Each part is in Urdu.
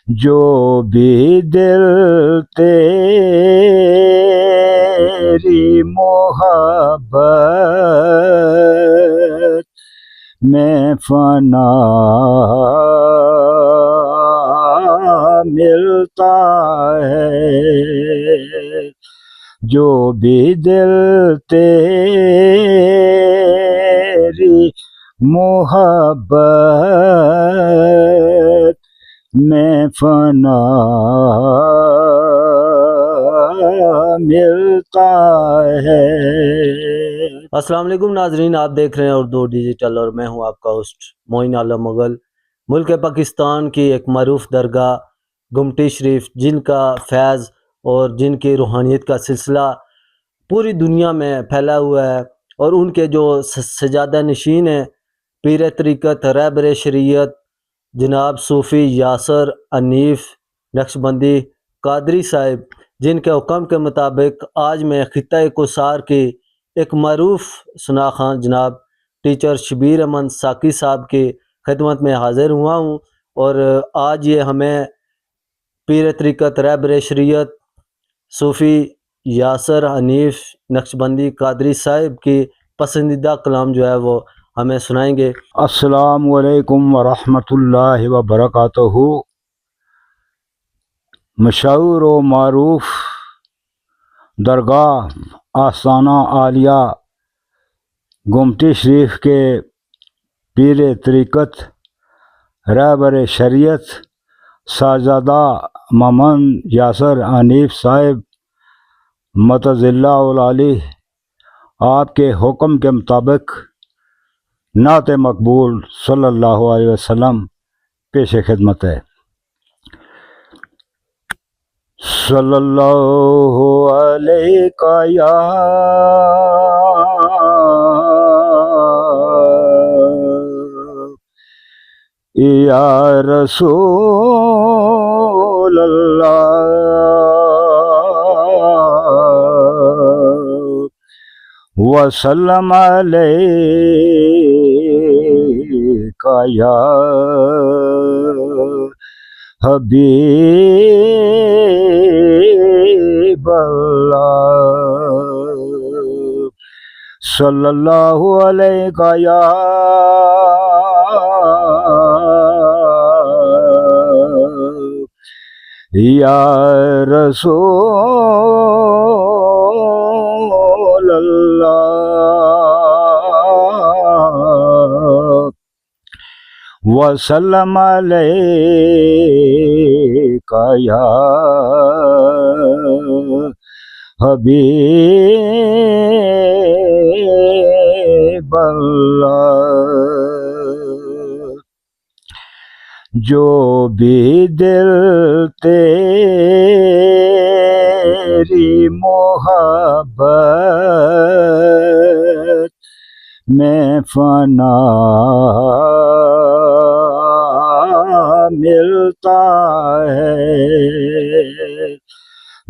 جو بھی دل تیری محبت میں فنا ملتا ہے، جو بھی دل تیری محبت میں فنا ملتا ہے۔ السلام علیکم ناظرین، آپ دیکھ رہے ہیں اردو ڈیجیٹل اور میں ہوں آپ کا ہوسٹ معین عالم مغل۔ ملک پاکستان کی ایک معروف درگاہ گمٹی شریف، جن کا فیض اور جن کی روحانیت کا سلسلہ پوری دنیا میں پھیلا ہوا ہے، اور ان کے جو سجادہ نشین ہیں پیر طریقت رہبر شریعت جناب صوفی یاسر حنیف نقشبندی قادری صاحب، جن کے حکم کے مطابق آج میں خطہ کوثر کی ایک معروف سناخواں جناب ٹیچر شبیر احمد ساقی صاحب کی خدمت میں حاضر ہوا ہوں، اور آج یہ ہمیں پیر طریقت رہبر شریعت صوفی یاسر حنیف نقشبندی قادری صاحب کی پسندیدہ کلام جو ہے وہ ہمیں سنائیں گے۔ السلام علیکم ورحمۃ اللہ وبرکاتہ۔ مشہور و معروف درگاہ آستانہ عالیہ گمٹی شریف کے پیر طریقت رہبر شریعت صاحبزادہ محمد یاسر حنیف صاحب متعز اللہ العالی، آپ کے حکم کے مطابق نعت مقبول صلی اللہ علیہ وسلم پیش خدمت ہے۔ صلی اللہ علیہ یا رسول اللہ، وسلم علیک یا حبیب اللہ، صلی اللہ علیہ یا رسول اللہ، وسلم علیک یا حبیب اللہ، جو بھی دل تیری محبت میں فنا ملتا ہے،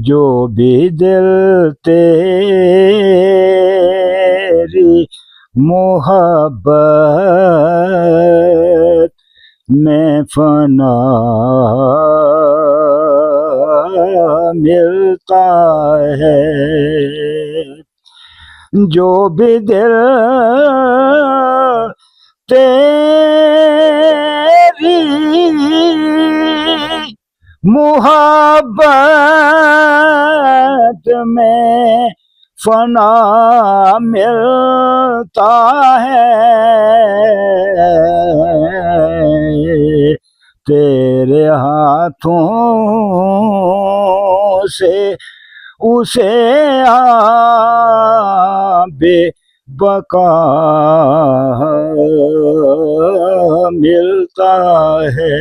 جو بھی دل تیری محبت میں فنا ملتا ہے، جو بھی دل تیری محبت میں فنا ملتا ہے، تیرے ہاتھوں سے اسے بے بقا ملتا ہے،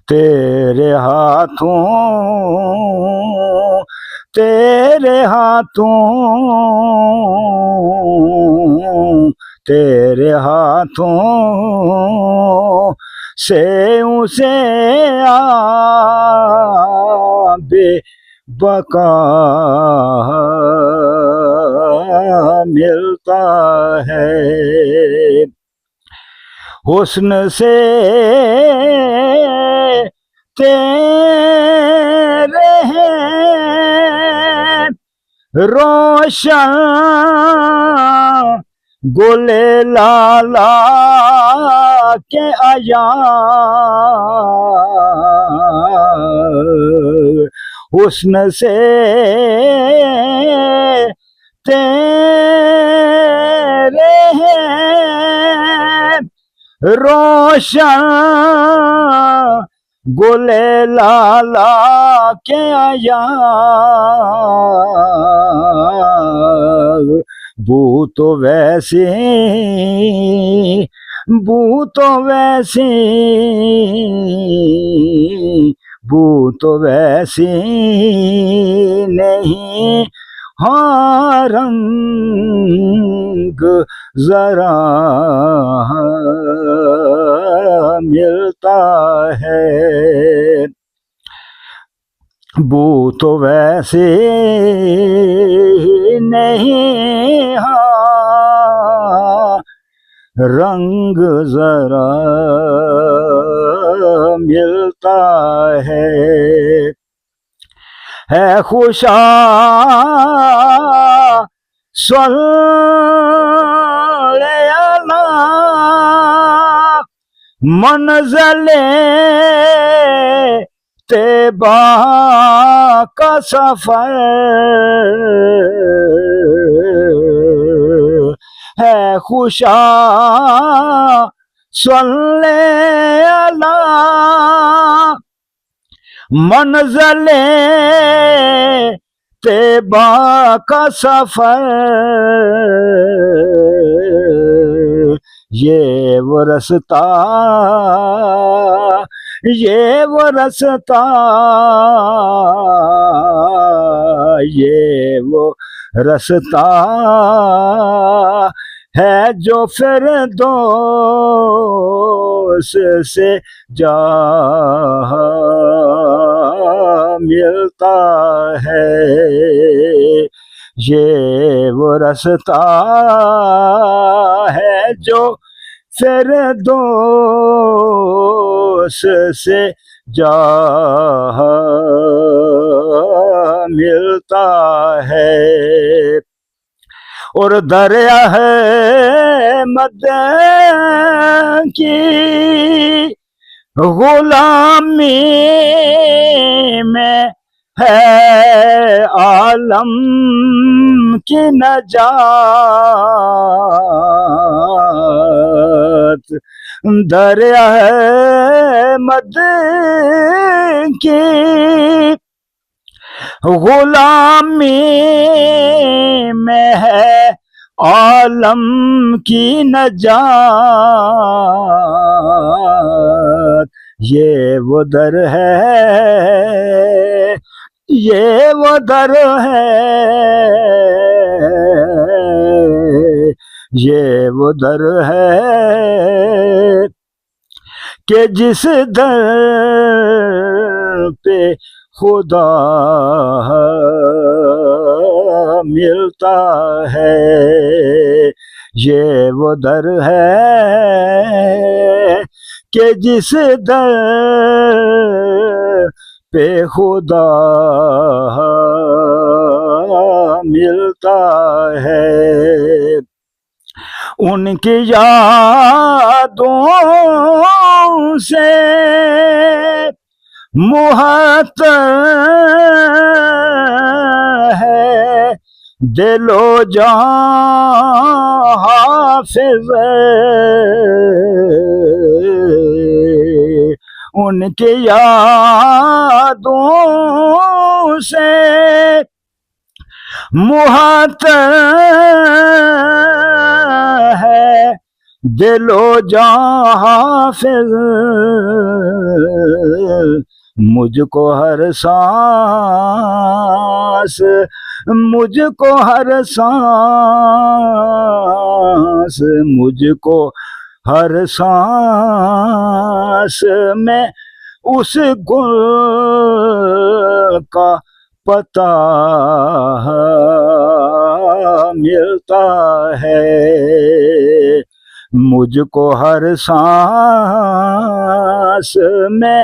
تیرے ہاتھوں تیرے ہاتھوں تیرے ہاتھوں سے اسے بے بقا ملتا ہے، حسن سے تیرے ہیں روشن گل لالا کے آیا حسن سے تیرے ہیں روشن گل لالا کے آیا بو تو ویسی بو تو ویسی بو تو ویسی نہیں ہاں رنگ ذرا ملتا ہے بو تو ویسے نہیں ہاں رنگ ذرا ملتا ہے خوشا صلی علی منزل طیبہ کا سفر ہے خوشا صلی علی منزل طیبہ کا سفر یہ وہ رستہ یہ وہ رستہ یہ وہ رستہ ہے جو فردوس سے جا ملتا ہے یہ وہ رستہ ہے جو فردوس سے جا ملتا ہے اور دریا ہے مدین کی غلامی میں ہے عالم کی نجات دریا ہے مدین کی غلامی میں ہے عالم کی نجات یہ وہ در ہے یہ وہ در ہے یہ وہ در ہے کہ جس در پہ خدا ملتا ہے یہ وہ در ہے کہ جس در پہ خدا ملتا ہے ان کی یادوں سے محتر ہے دل و جان حافظ ان کی یادوں سے محتر ہے دل و جان حافظ مجھ کو ہر سانس مجھ کو ہر سانس مجھ کو ہر سانس میں اس گل کا پتہ ملتا ہے مجھ کو ہر سانس میں